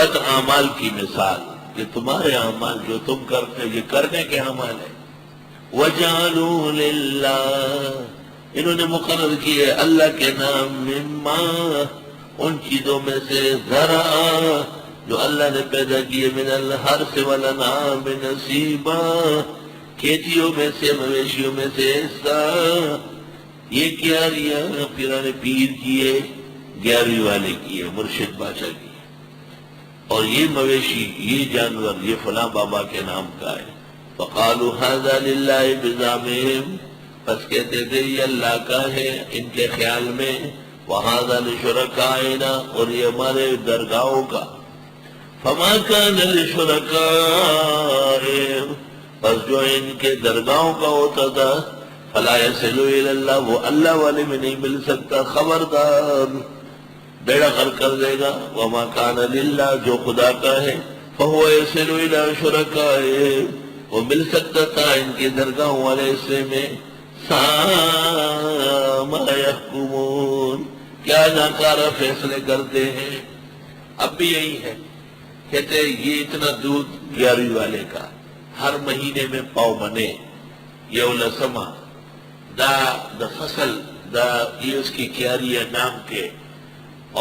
بد اعمال کی مثال، کہ تمہارے اعمال جو تم کرتے یہ کرنے کے اعمال ہیں. وَجَعَلُوا لِلَّهِ، انہوں نے مقرر کیے اللہ کے نام، مما ان چیزوں میں سے، ذرا جو اللہ نے پیدا کیے، من الحرث والانعام نصیبا کھیتیوں میں سے، مویشیوں میں سے حصہ. یہ کیاریاں پیران پیر کیے، 11ویں والے کیے، مرشد بادشاہ کیے، اور یہ مویشی، یہ جانور، یہ فلاں بابا کے نام کا ہے. فقالوا هذا لله بزعمهم، پس کہتے تھے یہ اللہ کا ہے ان کے خیال میں. وهذا لشركائنا، اور یہ ہمارے درگاہوں کا. فما كان لشركائهم، پس جو ان کے درگاہوں کا ہوتا تھا، فلا يصل الى الله، وہ اللہ والے میں نہیں مل سکتا. خبردار، بیڑا غرق کر دے گا. وما كان لله، جو خدا کا ہے، فهو يصل الى شركائهم، وہ مل سکتا تھا ان کے درگاہوں والے حصے میں. ساء ما يحكمون، کیا ناکارہ فیصلے کرتے ہیں. اب بھی یہی ہے، کہتے ہیں یہ اتنا دودھ 11ویں والے کا، ہر مہینے میں پاؤ بنے، یہ لسما دا فصل دا، یہ اس کی کیاری ہے نام کے.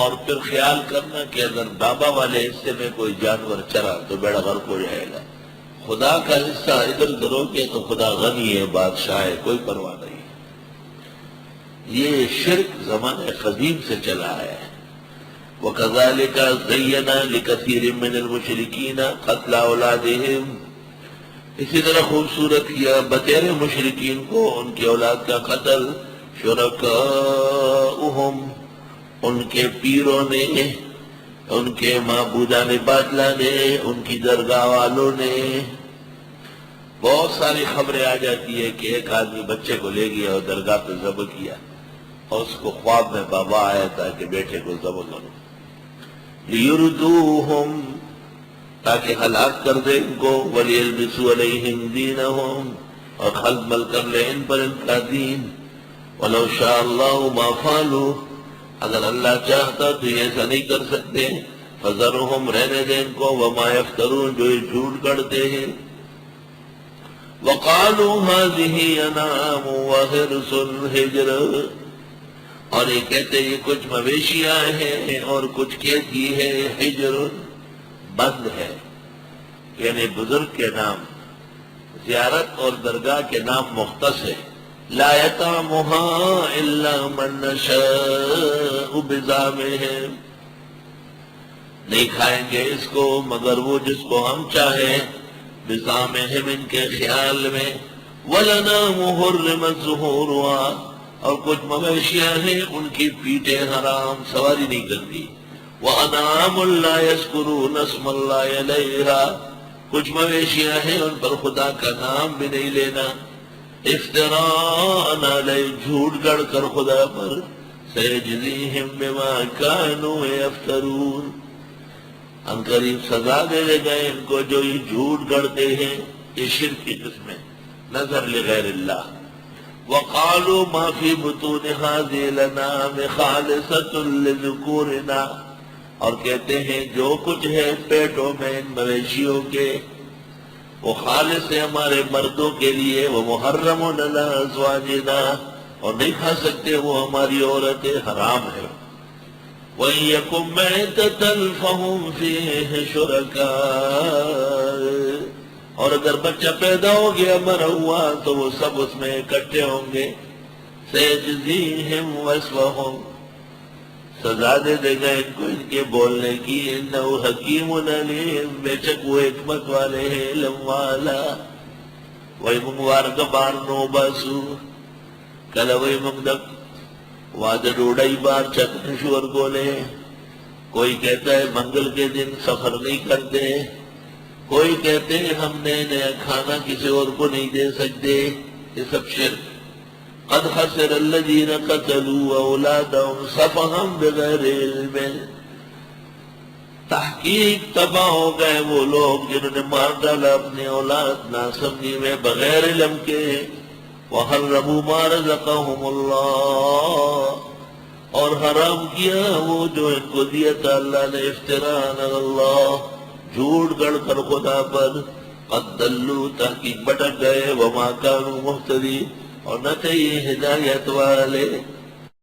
اور پھر خیال کرنا کہ اگر بابا والے حصے میں کوئی جانور چرا تو بیڑا غرق ہو جائے گا. خدا کا حصہ ادھر ادھر ہو گیا تو خدا غنی ہے، بادشاہ ہے، کوئی پرواہ نہیں. یہ شرک زمانہ قدیم سے چلا ہے. وَكَذَلِكَ زَيَّنَ لِكَثِيرٍ مِّنَ الْمُشْرِكِينَ قَتْلَ أَوْلَادِهِمْ، اسی طرح خوبصورت کیا بطیر مشرکین کو ان کی اولاد کا قتل. شرکاؤہم، ان کے پیروں نے، ان کے معبودان باطلہ نے، ان کی درگاہ والوں نے. بہت ساری خبریں آ جاتی ہے کہ ایک آدمی بچے کو لے گیا اور درگاہ پہ ذبح کیا، اور اس کو خواب میں بابا آیا تھا کہ بیٹے کو ذبح کرو. لیردوہم، تاکہ ہلاک کر دے ان کو. ولیلبسوا علیہم دینہم، اور خلط مل کر لے ان پر ان کا دین. ولو شاء اللہ ما فعلوا، اگر اللہ چاہتا تو یہ ایسا نہیں کر سکتے. فذرہم، رہنے دیں ان کو. وما یفترون، جو یہ جھوٹ گڑتے ہیں. وقالوا هذه انعام وحرث حجر، اور یہ کہتے یہ کچھ مویشیاں ہیں اور کچھ کھیتی ہے. حجر بند ہے، یعنی بزرگ کے نام، زیارت اور درگاہ کے نام مختص ہے. لا یطعمها الا من نشاء بزعمهم، نہیں کھائیں گے اس کو مگر وہ جس کو ہم چاہیں، بزعمهم ان کے خیال میں. ولنعام حرمت ظہورها، اور کچھ مویشیاں ہیں ان کی پیٹیں حرام، سواری نہیں کرتی. وَأَنْعَامٌ لَا يَذْكُرُونَ اسْمَ اللَّهِ عَلَيْهَا، کچھ مویشیاں ہیں ان پر خدا کا نام بھی نہیں لینا. افتراء علیہ، جھوٹ گڑ کر خدا پر. سَيَجْزِيهِمْ بِمَا كَانُوا يَفْتَرُونَ، ان قریب سزا دے گا ان کو جو یہ جھوٹ گڑتے ہیں. یہ شرک کی قسم ہے، نظر لغیر اللہ. وَقَالُوا مَا فِي بُطُونِ هَذِهِ الْأَنْعَامِ خَالِصَةٌ لِذُكُورِنَا، اور کہتے ہیں جو کچھ ہے پیٹوں میں ان مویشیوں کے، وہ خالص ہے ہمارے مردوں کے لیے. وہ محرم علی ازواجنا، اور نہیں کھا سکتے وہ ہماری عورتیں، حرام ہے. وَإِن يَكُن مَيْتَةً فَهُمْ فِيهِ شُرَكَاءُ، اور اگر بچہ پیدا ہو گیا مرا ہوا تو وہ سب اس میں اکٹھے ہوں گے. سَيَجْزِيهِمْ وَصْفَهُمْ، سزا دے گا ان کو ان کے بولنے کی. انہو حکیم علیم، بے شک وہ حکمت والے ہیں، علم والا. وہی منگوار کا بار نو باسو، کل وہی منگدک واد ڈوڑائی بار چکن شور گولے. کوئی کہتا ہے منگل کے دن سفر نہیں کرتے، کوئی کہتے ہیں ہم نے نیا کھانا کسی اور کو نہیں دے سکتے. یہ سب شرک. قد خسر الذین قتلوا اولادهم سفہا بغیر علم، تحقیق تباہ ہو گئے وہ لوگ جنہوں نے مار ڈالا اپنی اولاد ناسمجھی میں بغیر علم کے. وحرموا ما رزقهم اللہ، اور حرام کیا وہ جو ان کو دیا تھا اللہ نے افتراء علی اللہ، جھوٹ گڑھ کر خدا پر، قد دلوا تحقیق بھٹک گئے، وما كانوا مہتدین اور نہ تھے یہ ہدایت والے۔